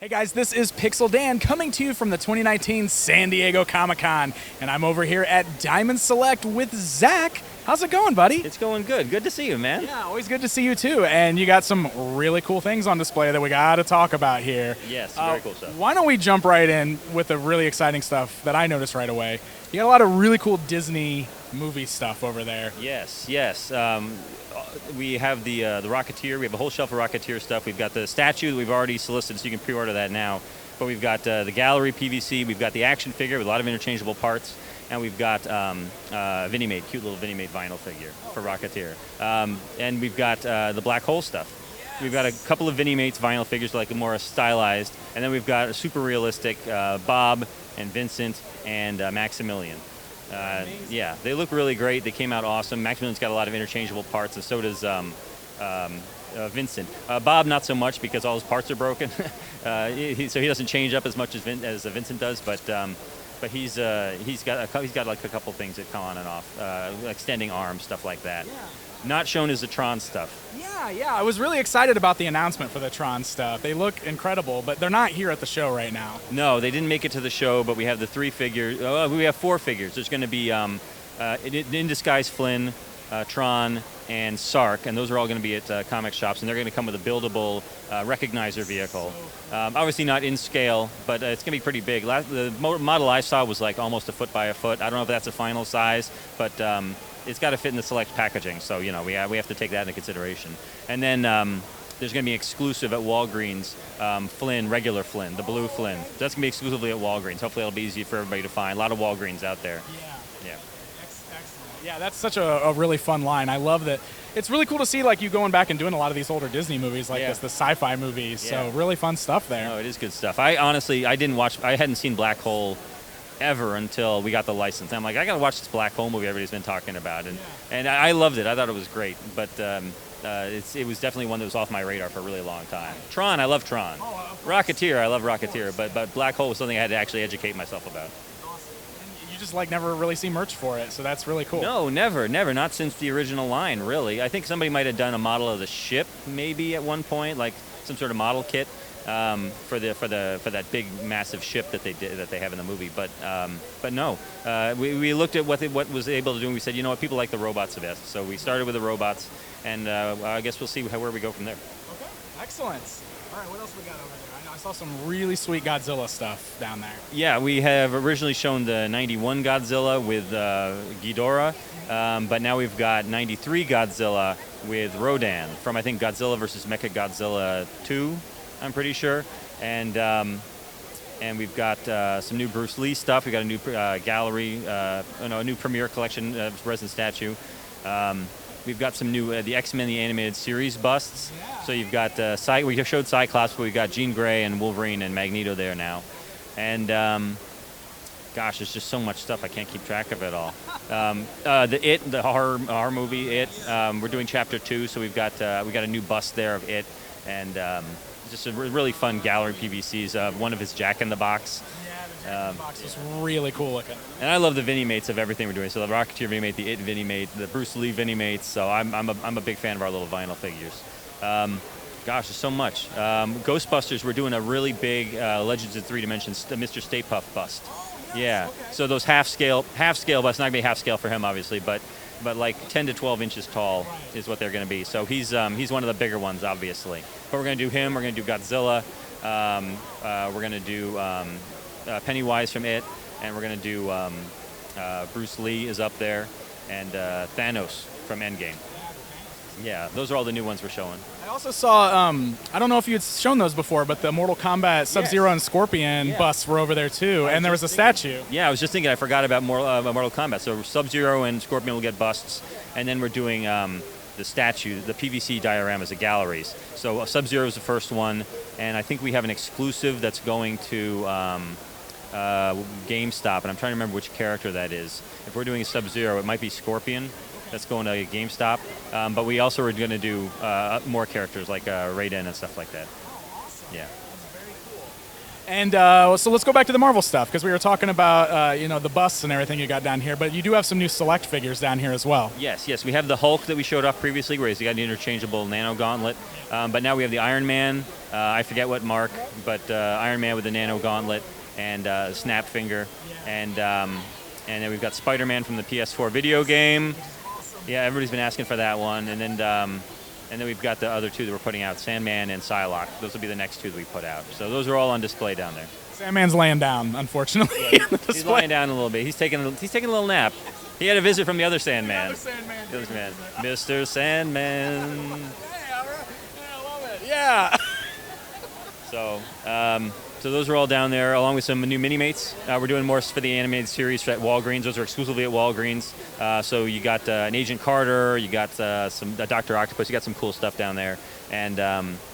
Hey guys, this is Pixel Dan coming to you from the 2019 San Diego Comic-Con, and I'm over here at Diamond Select with Zach. How's it going, buddy? It's going good. Good to see you, man. Yeah, always good to see you too. And you got some really cool things on display that we got to talk about here. Yes, very cool stuff. Why don't we jump right in with the really exciting stuff that I noticed right away? You got a lot of really cool Disney movie stuff over there. Yes. We have the Rocketeer. We have a whole shelf of Rocketeer stuff. We've got the statue that we've already solicited, so you can pre-order that now. But we've got the gallery PVC. We've got the action figure with a lot of interchangeable parts. And we've got Vinnie-Made, cute little Vinnie-Made vinyl figure for Rocketeer. And we've got the black hole stuff. Yes. We've got a couple of Vinnie-Made's vinyl figures, like more stylized. And then we've got a super realistic Bob and Vincent and Maximilian. Yeah, they look really great. They came out awesome. Maximilian's got a lot of interchangeable parts, and so does Vincent. Bob, not so much because all his parts are broken, so he doesn't change up as much as Vincent does. But he's got like a couple things that come on and off, extending arms, stuff like that. Yeah. Not shown as the Tron stuff. Yeah, I was really excited about the announcement for the Tron stuff. They look incredible, but they're not here at the show right now. No, they didn't make it to the show, but we have the 3 figures. We have 4 figures. There's going to be In Disguise Flynn, Tron, and Sark, and those are all going to be at comic shops, and they're going to come with a buildable recognizer vehicle. Obviously not in scale, but it's going to be pretty big. The model I saw was like almost a foot by a foot. I don't know if that's a final size, but it's got to fit in the select packaging, so we have to take that into consideration. And then there's going to be exclusive at Walgreens, Flynn, regular Flynn, the blue Flynn. That's going to be exclusively at Walgreens. Hopefully it'll be easy for everybody to find. A lot of Walgreens out there. Yeah. Excellent. Yeah, that's such a really fun line. I love that. It's really cool to see like you going back and doing a lot of these older Disney movies like this, the sci-fi movies. Yeah. So really fun stuff there. No, it is good stuff. I hadn't seen Black Hole ever until we got the license. I'm like, I gotta watch this Black Hole movie everybody's been talking about, and I loved it. I thought it was great, but it was definitely one that was off my radar for a really long time. Tron, I love Tron. Rocketeer, I love Rocketeer, but Black Hole was something I had to actually educate myself about. Awesome. And you just never really see merch for it, so that's really cool. No, never, not since the original line, really. I think somebody might have done a model of the ship maybe at one point, like some sort of model kit. For that big massive ship that they have in the movie, but no, we looked at what was able to do, and we said, you know what, people like the robots the best, so we started with the robots, and I guess we'll see where we go from there. Okay, excellent. All right, what else we got over there? I saw some really sweet Godzilla stuff down there. Yeah, we have originally shown the '91 Godzilla with Ghidorah, but now we've got '93 Godzilla with Rodan from I think Godzilla vs. Mechagodzilla 2. I'm pretty sure, and we've got some new Bruce Lee stuff. We got a new gallery, a new premiere collection resin statue. We've got some new the X-Men the animated series busts. Yeah. So you've got we showed Cyclops, but we've got Jean Grey and Wolverine and Magneto there now, and gosh, there's just so much stuff I can't keep track of it all. The horror movie It. We're doing Chapter 2, so we got a new bust there of It, and. Just a really fun gallery PVCs. One of his Jack in the Box. Yeah, the Jack in the Box was really cool looking. And I love the Vinnie-Mates of everything we're doing. So the Rocketeer Vinnie-Mate, the It Vinnie-Mate, the Bruce Lee Vinnie-Mates. So I'm a big fan of our little vinyl figures. Gosh, there's so much. Ghostbusters, we're doing a really big Legends in 3 Dimensions, the Mr. Stay Puft bust. Oh, nice. Yeah. Okay. So those half scale busts, not gonna be half scale for him, obviously, but like 10 to 12 inches tall is what they're going to be. So he's one of the bigger ones, obviously. But we're going to do him. We're going to do Godzilla. We're going to do Pennywise from It, and we're going to do Bruce Lee is up there, and Thanos from Endgame. Yeah, those are all the new ones we're showing. I also saw, I don't know if you had shown those before, but the Mortal Kombat Sub-Zero and Scorpion busts were over there too, and there was a statue. Yeah, I was just thinking, I forgot about Mortal Kombat. So Sub-Zero and Scorpion will get busts, and then we're doing the statue, the PVC dioramas, the galleries. So Sub-Zero is the first one, and I think we have an exclusive that's going to GameStop, and I'm trying to remember which character that is. If we're doing a Sub-Zero, it might be Scorpion. That's going to GameStop, but we also are going to do more characters like Raiden and stuff like that. Oh, awesome. Yeah. That's very cool. And so let's go back to the Marvel stuff, because we were talking about the busts and everything you got down here, but you do have some new select figures down here as well. Yes. We have the Hulk that we showed off previously, where he's got an interchangeable nano gauntlet. But now we have the Iron Man. I forget what mark, but Iron Man with the nano gauntlet and snap finger, and then we've got Spider-Man from the PS4 video game. Yeah, everybody's been asking for that one, and then we've got the other two that we're putting out, Sandman and Psylocke. Those will be the next two that we put out. So those are all on display down there. Sandman's laying down, unfortunately. Yeah, he's lying down a little bit. He's taking a little nap. He had a visit from the other Sandman. The other Sandman. Mr. Sandman. Hey, all right. Yeah, I love it. Yeah. So those are all down there, along with some new mini-mates. We're doing more for the animated series at Walgreens. Those are exclusively at Walgreens. So you got an Agent Carter, you got some Dr. Octopus, you got some cool stuff down there. And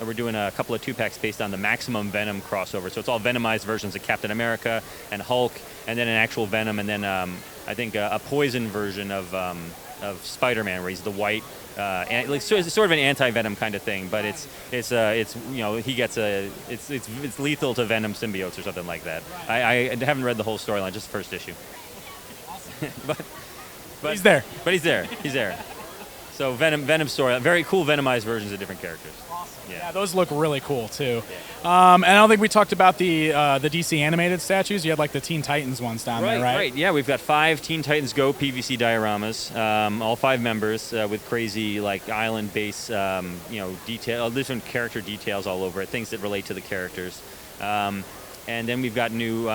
we're doing a couple of 2-packs based on the Maximum Venom crossover. So it's all Venomized versions of Captain America and Hulk, and then an actual Venom, and then I think a poison version of Spider-Man, where he's the white. It's sort of an anti-Venom kind of thing, but it's he gets it's lethal to Venom symbiotes or something like that. I haven't read the whole storyline, just the first issue. but he's there. But he's there. So Venom story, very cool Venomized versions of different characters. Awesome. Yeah, those look really cool too. Yeah. And I don't think we talked about the DC animated statues. You had like the Teen Titans ones down there, right? Right. Yeah, we've got 5 Teen Titans Go PVC dioramas, all 5 members with crazy like island base, different character details all over it, things that relate to the characters. And then we've got new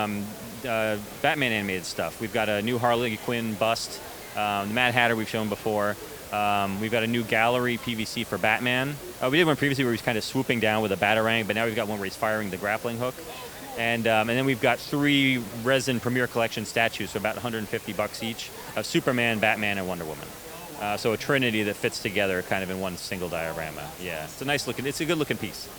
Batman animated stuff. We've got a new Harley Quinn bust. The Mad Hatter we've shown before. We've got a new gallery PVC for Batman. We did one previously where he's kind of swooping down with a batarang, but now we've got one where he's firing the grappling hook. And then we've got 3 resin Premier Collection statues for about $150 each of Superman, Batman, and Wonder Woman. So a trinity that fits together kind of in one single diorama. Yeah, it's a good looking piece.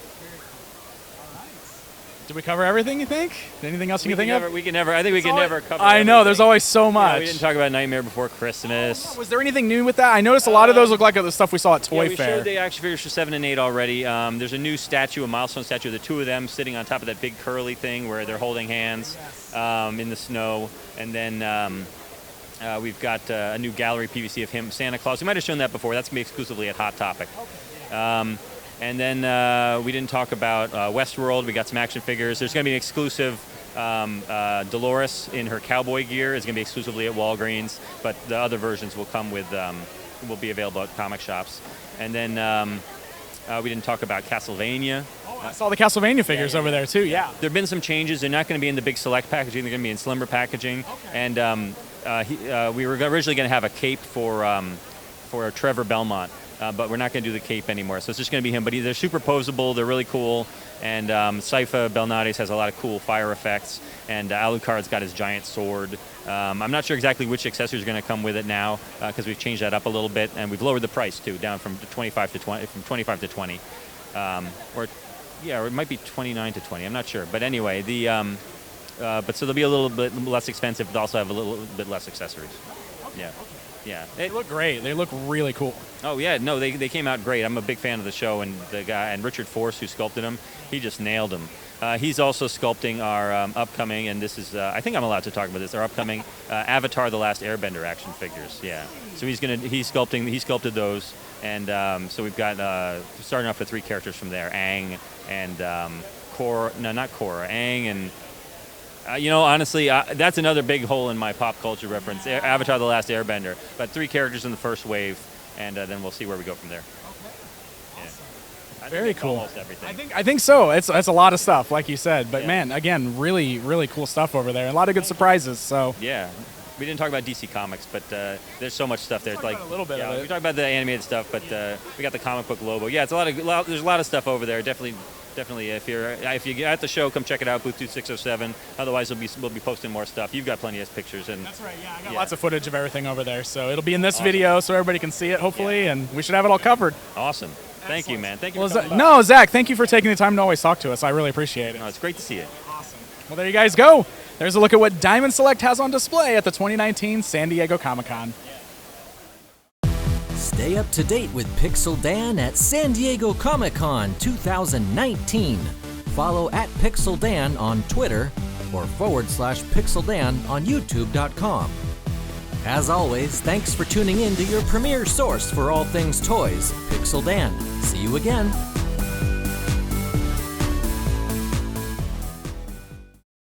Did we cover everything, you think? Anything else you can think of? I think we can never cover I know, everything. there's always so much. We didn't talk about Nightmare Before Christmas. Was there anything new with that? I noticed a lot of those look like the stuff we saw at Toy we Fair. Showed the action figures for 7 and 8 already. There's a new statue, a milestone statue of the 2 of them sitting on top of that big curly thing where they're holding hands in the snow. And then we've got a new gallery PVC of him, Santa Claus. We might have shown that before. That's going to be exclusively at Hot Topic. And then we didn't talk about Westworld. We got some action figures. There's going to be an exclusive Dolores in her cowboy gear. It's going to be exclusively at Walgreens, but the other versions will come with will be available at comic shops. And then we didn't talk about Castlevania. Oh, I saw the Castlevania figures over there too. Yeah. There have been some changes. They're not going to be in the big select packaging. They're going to be in slimmer packaging. Okay. And we were originally going to have a cape for Trevor Belmont. But we're not going to do the cape anymore. So it's just going to be him. But they're super posable. They're really cool. And Sypha Belnades has a lot of cool fire effects. And Alucard's got his giant sword. I'm not sure exactly which accessories are going to come with it now because we've changed that up a little bit. And we've lowered the price, too, down from 25 to 20. Or it might be 29 to 20. I'm not sure. But anyway, but so they'll be a little bit less expensive, but also have a little bit less accessories. Yeah. Yeah, they look great. They look really cool. Oh yeah, no, they came out great. I'm a big fan of the show, and the guy and Richard Force who sculpted him, he just nailed him. He's also sculpting our upcoming, and this is I think I'm allowed to talk about this. Our upcoming Avatar: The Last Airbender action figures. Yeah, so he sculpted those, and so we've got starting off with 3 characters from there: Aang and Korra, Aang and. Honestly, that's another big hole in my pop culture reference. Avatar: The Last Airbender. But 3 characters in the first wave, and then we'll see where we go from there. Okay. Awesome. Very cool. Almost everything. I think so. It's a lot of stuff, like you said. But man, again, really, really cool stuff over there. A lot of good surprises. So yeah. We didn't talk about DC Comics, but there's so much stuff there. It's like a little bit of it. We talked about the animated stuff, but we got the comic book Lobo. Yeah, there's a lot of stuff over there. Definitely, if you're at the show, come check it out, booth 2607. Otherwise, we'll be posting more stuff. You've got plenty of pictures, and that's right. Yeah, I got lots of footage of everything over there, so it'll be in this video, so everybody can see it, hopefully, and we should have it all covered. Awesome. Thank you, man. Thank you. No, Zach, thank you for taking the time to always talk to us. I really appreciate it. No, it's great to see you. Awesome. Well, there you guys go. There's a look at what Diamond Select has on display at the 2019 San Diego Comic-Con. Stay up to date with Pixel Dan at San Diego Comic-Con 2019. follow @PixelDan on Twitter or /PixelDan on YouTube.com. As always, thanks for tuning in to your premier source for all things toys, Pixel Dan. See you again.